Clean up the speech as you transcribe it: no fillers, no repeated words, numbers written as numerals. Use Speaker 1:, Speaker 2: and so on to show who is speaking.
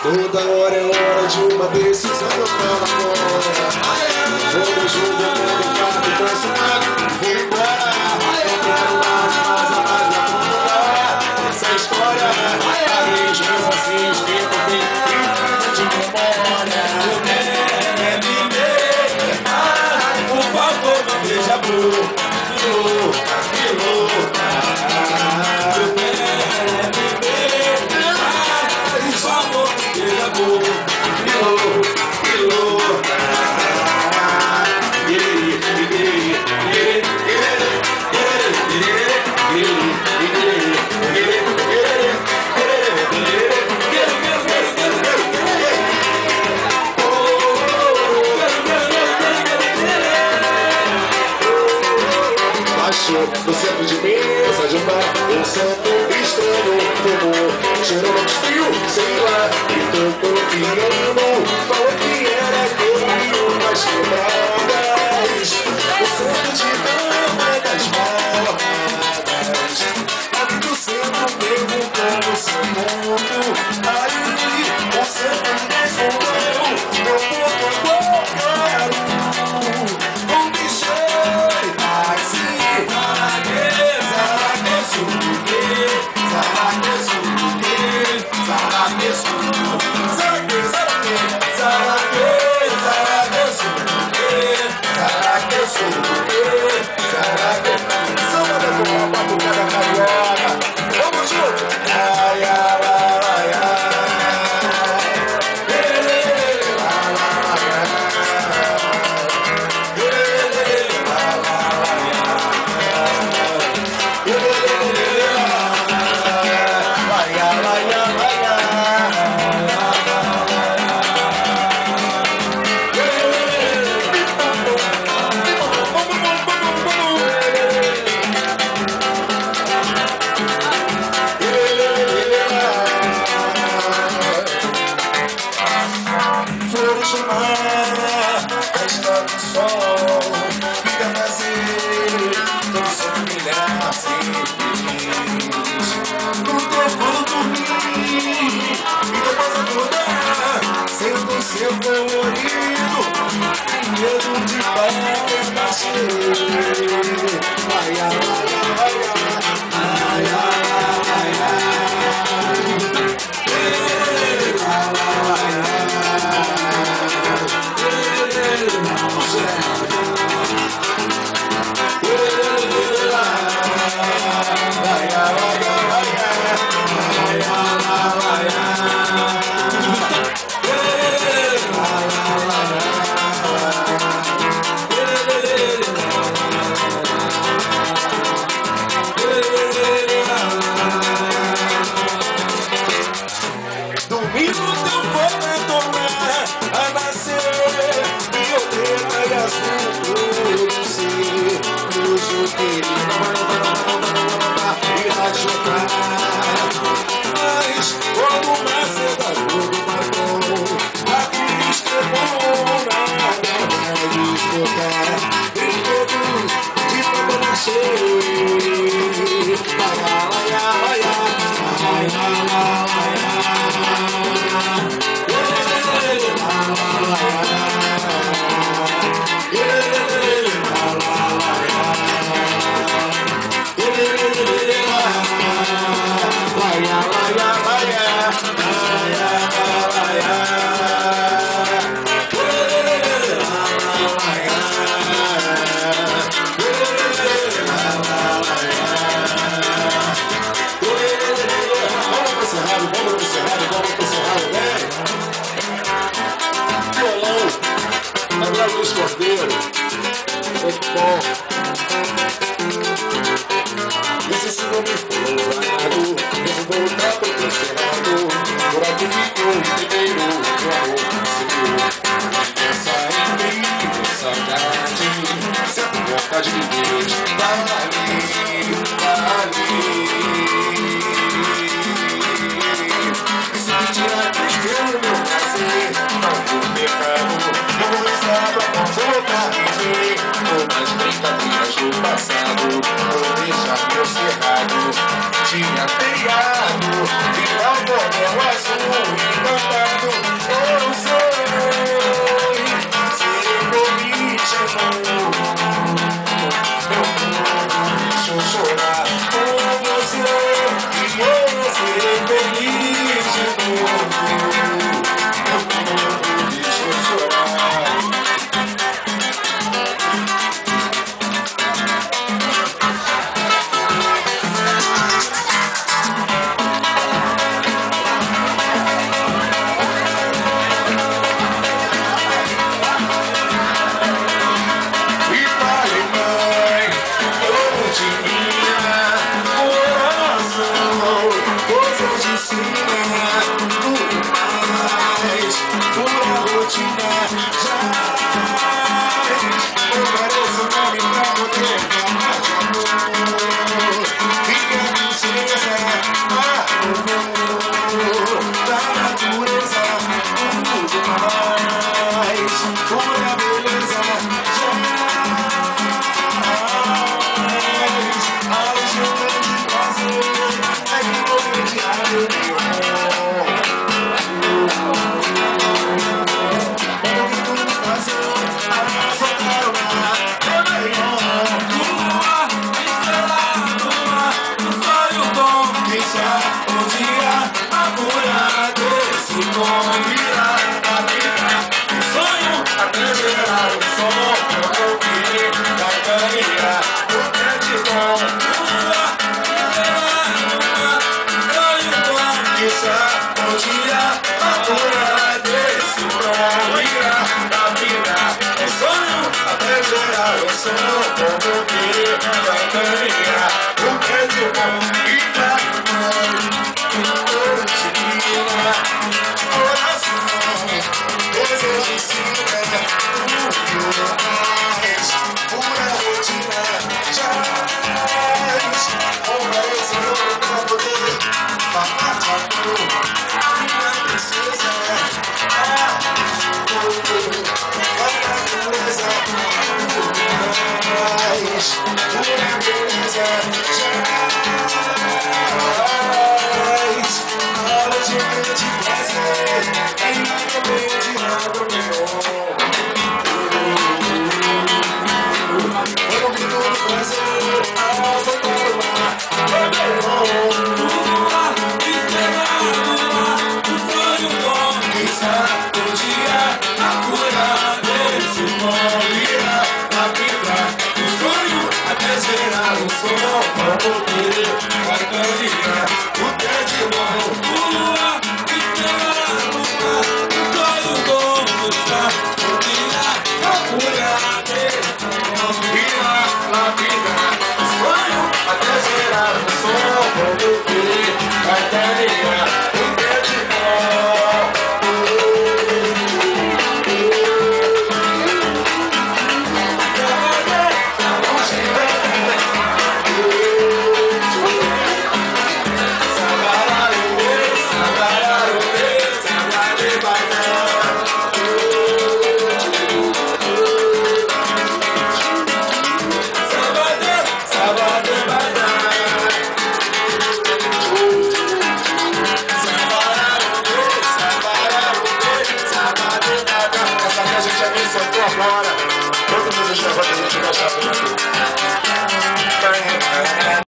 Speaker 1: Toda hora é hora de uma decisão pra fora. Vamos junto, eu quero fato consumado. Vou embora, eu quero mais a mais na fronteira. Essa história, parei de meu assim, esquenta bem e de memória. Eu quero viver, por favor, não beija a boca. No centro de mesa de um bar, um santo estranho fumou, cheirou de frio, sei lá, e cantou piano, falou que era gay, mas quebradas, o centro de dama das modas, ali do centro perguntando seu mundo, aí o centro respondeu, meu ponto agora, vamos junto! Ai, ai, ai, ai. Festa do sol, vida prazer, todo sonho brilhar assim feliz. No tempo dormir e depois acordar, sendo seu colorido, medo de bater na cheia. Ai, ai, ai, ai, ai, ai, domingo teu povo vai tornar a nascer, pioneira e azul produzir, hoje querido irá jogar, mas como uma seda do marrom, a Cristo é bom, nada vai desfocar, brinquedos de papel cheio, vai, vai, vai, vai, vai, vai. Luiz Cordeiro, muito bom. Esse se não me for largado, eu vou voltar pro teu cerrado. Por aqui ficou o primeiro, o amor nasceu. Pensa em mim, com saudade, sempre vontade de Deus, tá ali, tá ali. E se me tirar dos teus, meu prazer, não vou pecado. Voltar a viver com as brincadeiras do passado, vou deixar meu cerrado, tinha feriado, virar o cordel azul e cantar. Agora, todo mundo já vai ter que achar